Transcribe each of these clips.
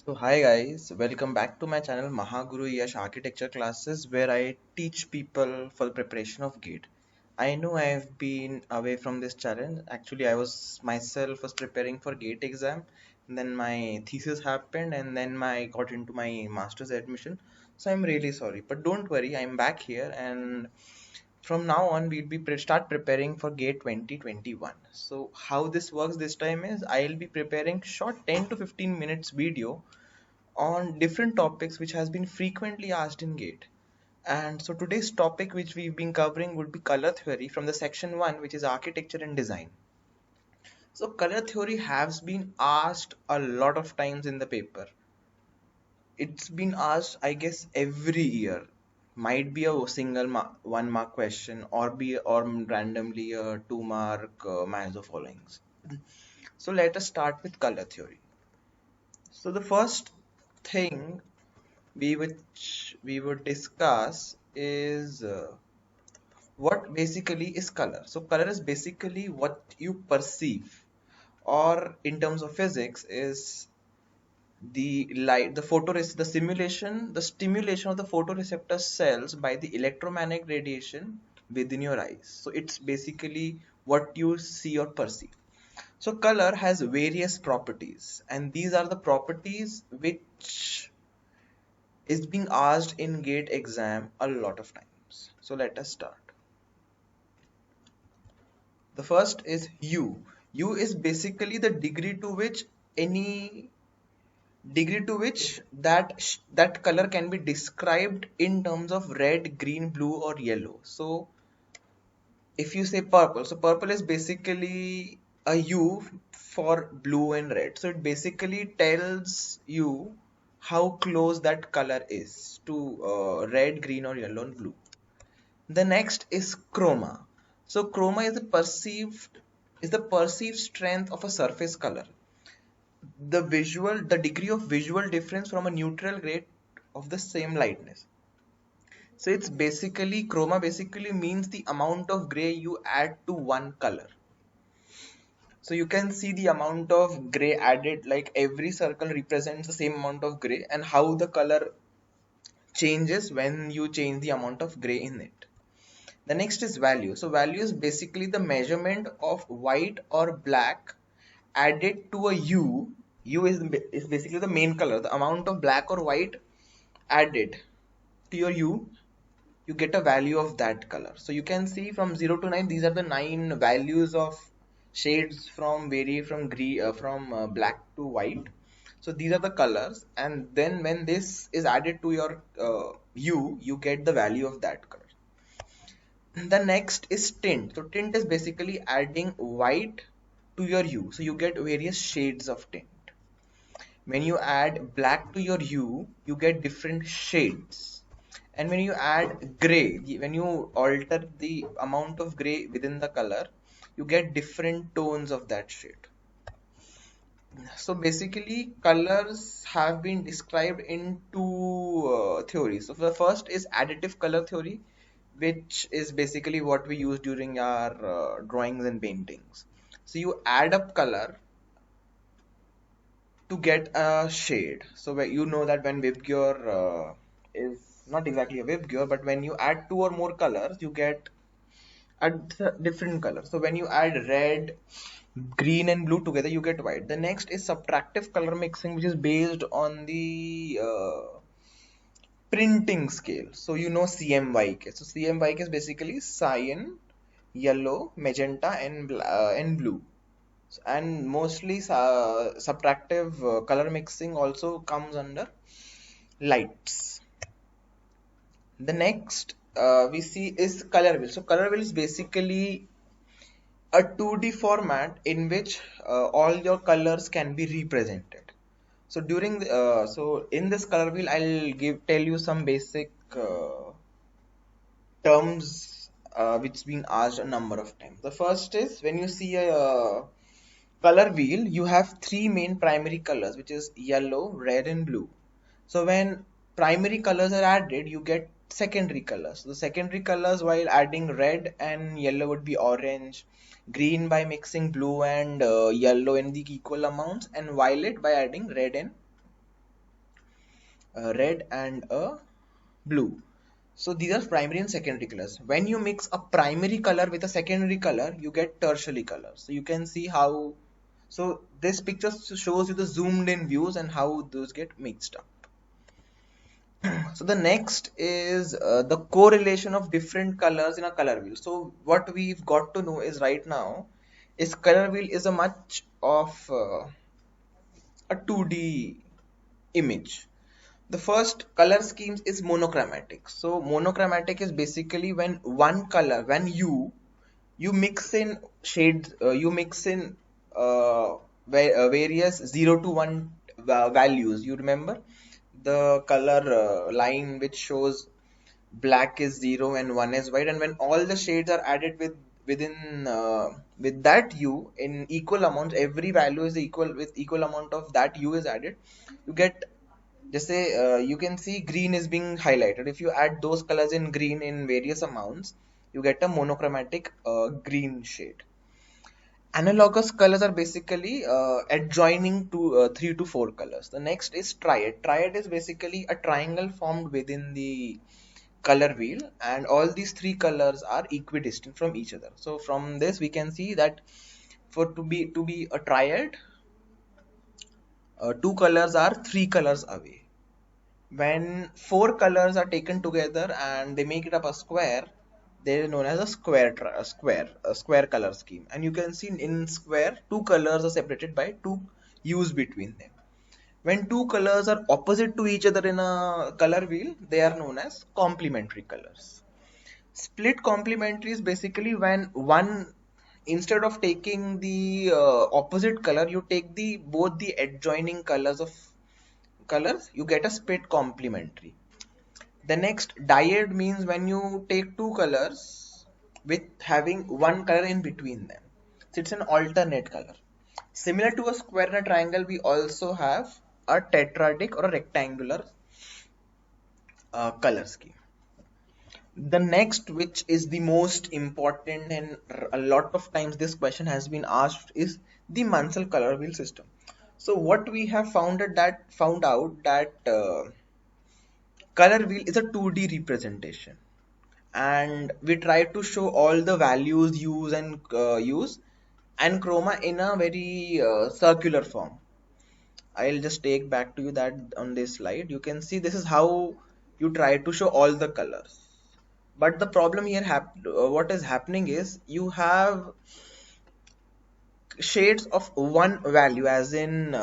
So hi guys, welcome back to my channel Mahaguru Yash Architecture Classes where I teach people for the preparation of GATE. I know I have been away from this challenge. Actually, I was preparing for GATE exam, and then my thesis happened, and then I got into my master's admission. So I'm really sorry, but don't worry, I'm back here, and from now on we'll be start preparing for GATE 2021. So how this works this time is I'll be preparing short 10 to 15 minutes video on different topics which has been frequently asked in GATE. And so today's topic which we've been covering would be color theory from the section 1, which is architecture and design. So color theory has been asked a lot of times in the paper. It's been asked, I guess, every year. Might be a single 1 mark question or randomly a 2 mark match the followings. So let us start with color theory. So the first thing we would discuss is what basically is color. So color is basically what you perceive, or in terms of physics is the light, the simulation, the stimulation of the photoreceptor cells by the electromagnetic radiation within your eyes. So it's basically what you see or perceive. So color has various properties, and these are the properties which is being asked in GATE exam a lot of times. So let us start. The first is U. U is basically the any degree to which that color can be described in terms of red, green, blue, or yellow. So if you say purple, so purple is basically a U for blue and red. So it basically tells you how close that color is to red, green, or yellow and blue. The next is chroma. So chroma is the perceived strength of a surface color. The degree of visual difference from a neutral gray of the same lightness. So it's basically chroma basically means the amount of gray you add to one color. So you can see the amount of gray added, like every circle represents the same amount of gray, and how the color changes when you change the amount of gray in it. The next is value. So value is basically the measurement of white or black added to a hue. Hue is basically the main color. The amount of black or white added to your hue, you get a value of that color. So you can see from 0 to 9, these are the 9 values of shades from black to white. So these are the colors, and then when this is added to your hue, you get the value of that color. The next is tint. So tint is basically adding white to your hue. So you get various shades of tint. When you add black to your hue, you get different shades. And when you add gray, when you alter the amount of gray within the color, you get different tones of that shade. So basically, colors have been described in two theories. So the first is additive color theory, which is basically what we use during our drawings and paintings. So you add up color to get a shade. So where you know that when Vibgyor is not exactly a Vibgyor, but when you add two or more colors, you get a different color. So when you add red, green and blue together, you get white. The next is subtractive color mixing, which is based on the printing scale. So you know CMYK. So CMYK is basically cyan, yellow, magenta, and blue. And mostly subtractive color mixing also comes under lights. The next we see is color wheel. So color wheel is basically a 2D format in which all your colors can be represented. So in this color wheel, I'll tell you some basic terms which been asked a number of times. The first is when you see a color wheel, you have three main primary colors, which is yellow, red, and blue. So when primary colors are added, you get secondary colors. The secondary colors, while adding red and yellow, would be orange, green by mixing blue and yellow in the equal amounts, and violet by adding red and a red and a blue. So these are primary and secondary colors. When you mix a primary color with a secondary color, you get tertiary color. So you can see how, so this picture shows you the zoomed in views and how those get mixed up. So the next is the correlation of different colors in a color wheel. So what we've got to know is right now is color wheel is a much of a 2D image. The first color schemes is monochromatic. So monochromatic is basically when one color, when you mix in shades, you mix in various 0 to 1 values. You remember the color line which shows black is 0 and 1 is white, and when all the shades are added within with that hue in equal amounts, every value is equal, with equal amount of that hue is added, you get, just say you can see green is being highlighted. If you add those colors in green in various amounts, you get a monochromatic green shade. Analogous colors are basically adjoining to 3 to 4 colors. The next is triad. Triad is basically a triangle formed within the color wheel, and all these three colors are equidistant from each other. So from this we can see that for to be a triad, two colors are three colors away. When four colors are taken together and they make it up a square, they are known as a square color scheme. And you can see in square, two colors are separated by two hues between them. When two colors are opposite to each other in a color wheel, they are known as complementary colors. Split complementary is basically when one, instead of taking the opposite color, you take the both the adjoining colors of colors, you get a split complementary. The next, dyad means when you take two colors with having one color in between them. So it's an alternate color. Similar to a square and a triangle, we also have a tetradic or a rectangular color scheme. The next, which is the most important, and a lot of times this question has been asked, is the Munsell color wheel system. So what we have found out that color wheel is a 2D representation, and we try to show all the values, use and chroma in a very circular form. I'll just take back to you that on this slide you can see this is how you try to show all the colors. But the problem here what is happening is you have shades of one value, as in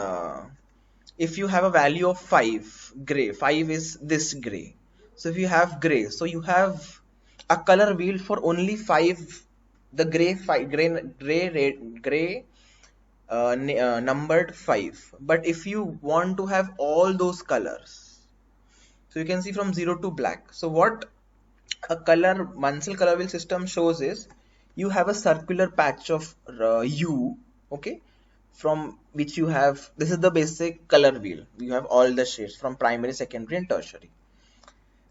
if you have a value of 5 gray, 5 is this gray. So if you have gray, so you have a color wheel for only 5, the gray 5, gray numbered 5. But if you want to have all those colors, so you can see from 0 to black. So what a color Munsell color wheel system shows is you have a circular patch of hue, okay, from which you have, this is the basic color wheel, you have all the shades from primary, secondary and tertiary.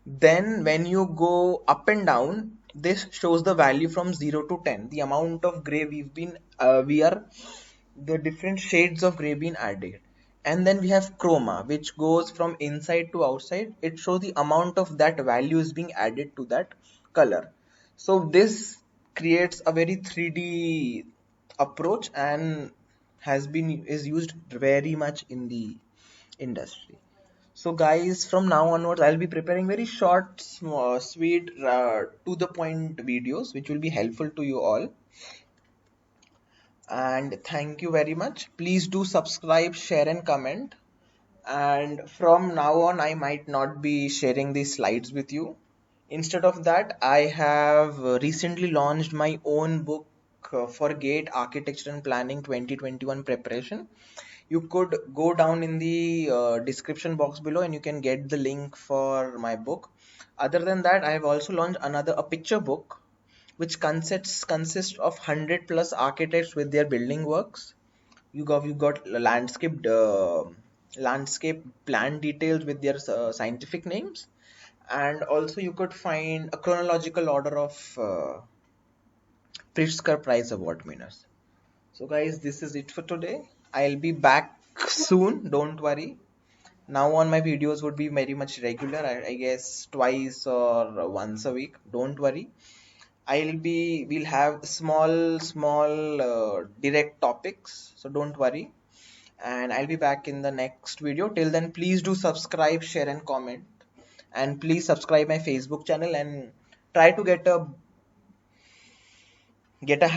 Then when you go up and down, this shows the value from 0 to 10, the amount of gray we are, the different shades of gray being added. And then we have chroma, which goes from inside to outside. It shows the amount of that value is being added to that color. So this creates a very 3D approach and is used very much in the industry. So guys, from now onwards, I'll be preparing very short, small, sweet, to the point videos, which will be helpful to you all. And thank you very much. Please do subscribe, share and comment. And from now on, I might not be sharing these slides with you. Instead of that, I have recently launched my own book for GATE Architecture and Planning 2021 preparation. You could go down in the description box below and you can get the link for my book. Other than that, I have also launched a picture book which consists of 100 plus architects with their building works. You got landscape plan details with their scientific names, and also you could find a chronological order of Pritzker Prize Award winners. So guys, this is it for today. I'll be back soon, don't worry. Now on, my videos would be very much regular. I guess twice or once a week. Don't worry. We'll have small direct topics. So don't worry. And I'll be back in the next video. Till then, please do subscribe, share, and comment. And please subscribe my Facebook channel and try to try to get a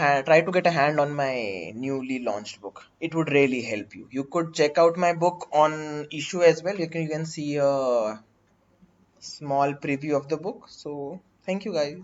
hand on my newly launched book. It would really help you. You could check out my book on issue as well. You can see a small preview of the book. So thank you guys.